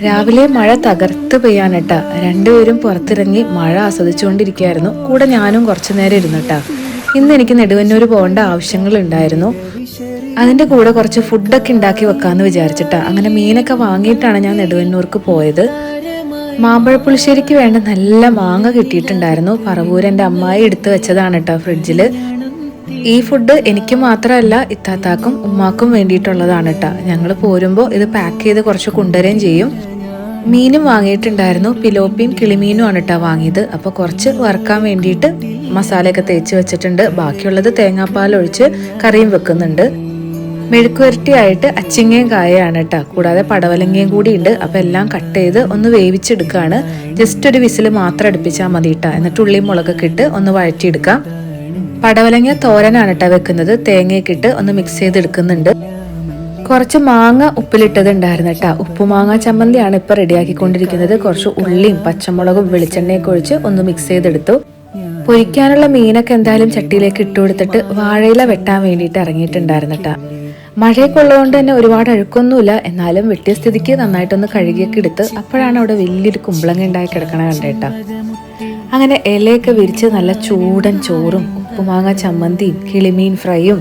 രാവിലെ മഴ തകർത്ത് പെയ്യാനട്ടാ. രണ്ടുപേരും പുറത്തിറങ്ങി മഴ ആസ്വദിച്ചുകൊണ്ടിരിക്കുകയായിരുന്നു. കൂടെ ഞാനും കുറച്ചു നേരം ഇരുന്നിട്ടാ. ഇന്ന് എനിക്ക് നെടുവന്നൂർ പോകേണ്ട ആവശ്യങ്ങളുണ്ടായിരുന്നു. അതിൻ്റെ കൂടെ കുറച്ച് ഫുഡൊക്കെ ഉണ്ടാക്കി വെക്കാമെന്ന് വിചാരിച്ചിട്ടാ. അങ്ങനെ മീനൊക്കെ വാങ്ങിയിട്ടാണ് ഞാൻ നെടുവന്നൂർക്ക് പോയത്. മാമ്പഴപ്പുളിശ്ശേരിക്ക് വേണ്ട നല്ല മാങ്ങ കിട്ടിയിട്ടുണ്ടായിരുന്നു. പറവൂരെൻ്റെ അമ്മായി എടുത്തു വെച്ചതാണ് കേട്ടോ ഫ്രിഡ്ജിൽ. ഈ ഫുഡ് എനിക്ക് മാത്രമല്ല ഇത്താത്താക്കും ഉമ്മാക്കും വേണ്ടിയിട്ടുള്ളതാണ് കേട്ടോ. ഞങ്ങൾ പോരുമ്പോൾ ഇത് പാക്ക് ചെയ്ത് കുറച്ച് കൊണ്ടുവരികയും ചെയ്യും. മീനും വാങ്ങിയിട്ടുണ്ടായിരുന്നു. പിലോപ്പിയും കിളിമീനും ആണ് കേട്ടോ വാങ്ങിയത്. അപ്പോൾ കുറച്ച് വറുക്കാൻ വേണ്ടിയിട്ട് മസാലയൊക്കെ തേച്ച് വെച്ചിട്ടുണ്ട്. ബാക്കിയുള്ളത് തേങ്ങാപ്പാൽ ഒഴിച്ച് കറിയും വെക്കുന്നുണ്ട്. മെഴുക്കുവരട്ടിയായിട്ട് അച്ചിങ്ങയും കായയാണ് കേട്ടോ. കൂടാതെ പടവലങ്ങയും കൂടി ഉണ്ട്. അപ്പോൾ എല്ലാം കട്ട് ചെയ്ത് ഒന്ന് വേവിച്ചെടുക്കുകയാണ്. ജസ്റ്റ് ഒരു വിസിൽ മാത്രം അടുപ്പിച്ചാൽ മതി കേട്ടോ. എന്നിട്ട് ഉള്ളിയും മുളകൊക്കെ ഇട്ട് ഒന്ന് വഴറ്റിയെടുക്കാം. പടവലങ്ങ തോരനാണ് കേട്ടോ വെക്കുന്നത്. തേങ്ങയൊക്കെ ഇട്ട് ഒന്ന് മിക്സ് ചെയ്തെടുക്കുന്നുണ്ട്. കുറച്ച് മാങ്ങ ഉപ്പിലിട്ടത് ഉണ്ടായിരുന്നു കേട്ടോ. ഉപ്പുമാങ്ങ ചമ്മന്തിയാണ് ഇപ്പൊ റെഡിയാക്കിക്കൊണ്ടിരിക്കുന്നത്. കുറച്ച് ഉള്ളിയും പച്ചമുളകും വെളിച്ചെണ്ണയൊക്കെ ഒഴിച്ച് ഒന്ന് മിക്സ് ചെയ്തെടുത്തു. പൊരിക്കാനുള്ള മീനൊക്കെ എന്തായാലും ചട്ടിയിലേക്ക് ഇട്ട് കൊടുത്തിട്ട് വാഴയില വെട്ടാൻ വേണ്ടിയിട്ട് ഇറങ്ങിയിട്ടുണ്ടായിരുന്നു കേട്ടോ. മഴയൊക്കെ ഉള്ളതുകൊണ്ട് തന്നെ ഒരുപാട് അഴുക്കൊന്നുമില്ല. എന്നാലും വെട്ടിയ സ്ഥിതിക്ക് നന്നായിട്ടൊന്ന് കഴുകിയൊക്കെ എടുത്ത് അപ്പോഴാണ് അവിടെ വലിയൊരു കുമ്പളങ്ങ ഉണ്ടായി കിടക്കണ കണ്ടേട്ടാ. അങ്ങനെ ഇലയൊക്കെ വിരിച്ച് നല്ല ചൂടൻ ചോറും ഉപ്പുമാങ്ങ ചമ്മന്തിയും കിളിമീൻ ഫ്രൈയും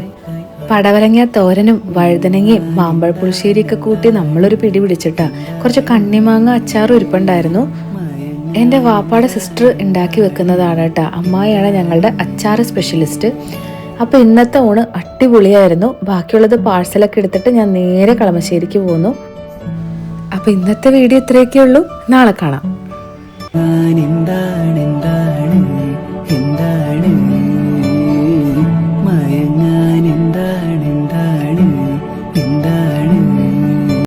പടവലങ്ങ തോരനും വഴുതനങ്ങയും മാമ്പഴപ്പുളിശ്ശേരിയൊക്കെ കൂട്ടി നമ്മളൊരു പിടി പിടിച്ചിട്ടാ. കുറച്ച് കണ്ണിമാങ്ങ അച്ചാറും ഇരിപ്പുണ്ടായിരുന്നു. എൻ്റെ വാപ്പാടെ സിസ്റ്റർ ഉണ്ടാക്കി വെക്കുന്നതാണ് കേട്ടോ. അമ്മായിയാണ് ഞങ്ങളുടെ അച്ചാർ സ്പെഷ്യലിസ്റ്റ്. അപ്പോൾ ഇന്നത്തെ ഊണ് അടിപൊളിയായിരുന്നു. ബാക്കിയുള്ളത് പാഴ്സലൊക്കെ എടുത്തിട്ട് ഞാൻ നേരെ കളമശ്ശേരിക്ക് പോന്നു. അപ്പോൾ ഇന്നത്തെ വീഡിയോ ഇത്രയൊക്കെ ഉള്ളൂ. നാളെ കാണാം.